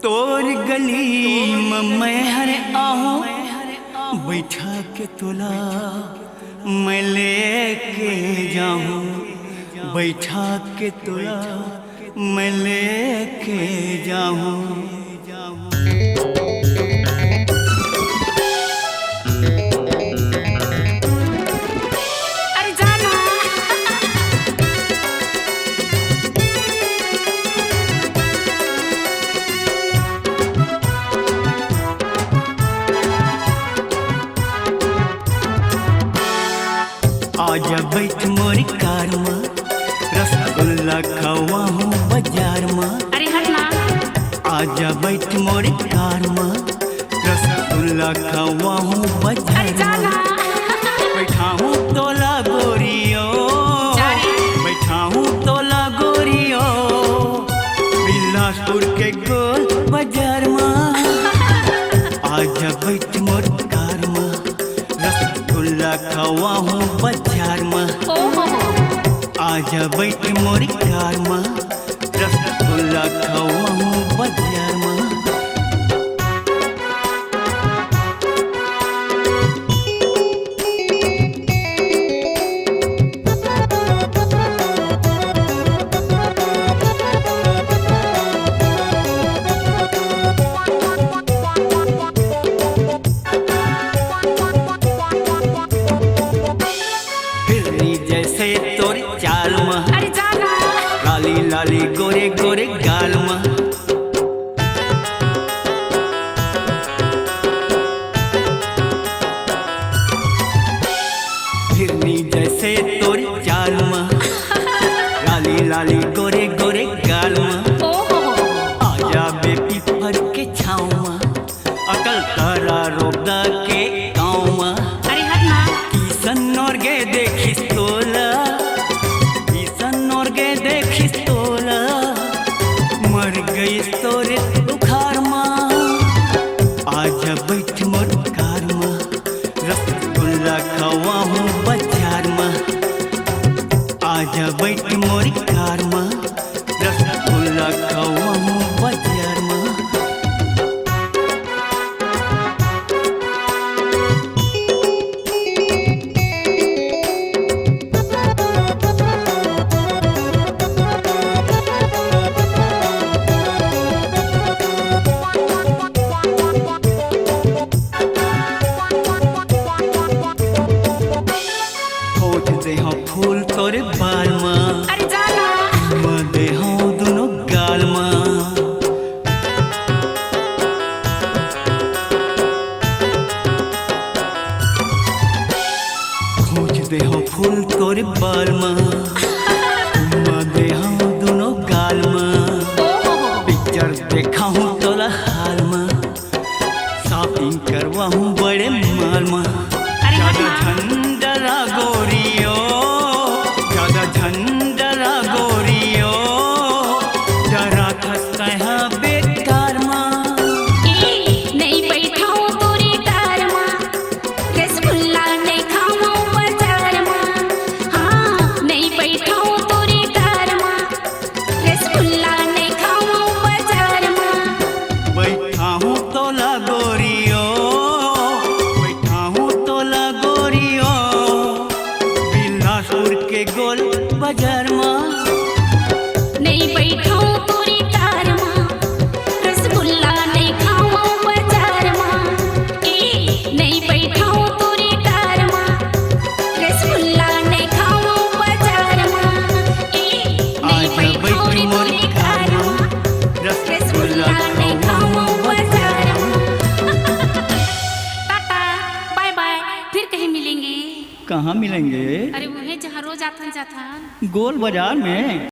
तोर गली में मैं हरे आहूँ बैठा के तोला मैं लेके जाऊँ, बैठा के तोला मैं लेके जाऊँ। आजा बैठ मोरी कार में, रसगुल्ला खवा हूँ बाजार में। अरे हटना। आजा बैठ मोरी कार में, रसगुल्ला खवा हूँ बाजार में। बैठा हूँ तोला गोरियो, बैठा हूँ तोला गोरियो, बिलासपुर के गोल बाजार में। आजा बैठ मोरी कार में, रसगुल्ला खवा हूँ बाजार में। आजा बैठ मोरी कार में, रसगुल्ला खवा हूँ बाजार में। जैसे तोर चाल में, अरे जाना। लाली लाली गोरे गोरे गाल में। हिरनी जैसे तोर चाल में, लाली लाली गोरे गोरे गाल में। आजा बेटी भर के छाँव में, अकल तारा रोदा के गाँव में। अरे हटना। किसन और गे देखिस तोला, किसन और गे देखिस तोला, मर गई तोरे बुखार में। आजा बैठ मोर कार में, रसगुल्ला खवा हूँ बाजार में। आजा बैठ मोर कार में, रसगुल्ला खवा हूँ बाजार में। दे हाँ फूल तोरे बाल में, अरे जाना। दे हाँ दोनों गाल में। खोज दे हाँ फूल तोरे बाल में, दे हाँ दोनों गाल में। पिक्चर देखा हूँ तोला हाल में, शॉपिंग करवा हूँ बड़े माल में। ज्यादा झंडरा गोरियो, ज्यादा झंडरा गोरियो, जरा खस्ता है बेकार माँ। नहीं बैठाऊं तोरी कार माँ, रसगुल्ला नहीं खाऊं बाजार माँ। हाँ नहीं बैठाऊं तोरी कार माँ, रसगुल्ला नहीं खाऊं बाजार माँ। बैठा हूँ तोला गोरियो, बैठा हूँ तोला गोरियो, बिलासपुर के गोल बाजार में। नहीं बैठाऊं तोरी कार माँ, रसगुल्ला नहीं खाऊं बाजार माँ। नहीं बैठाऊं तोरी कार माँ, रसगुल्ला नहीं खाऊं बाजार माँ। नहीं बैठाऊं तोरी कार माँ, रसगुल्ला नहीं खाऊं बाजार माँ। टाटा बाय बाय, फिर कहीं मिलेंगे। कहाँ मिलेंगे? अरे वही जहाँ रोज आथन जाथन गोल बाजार में।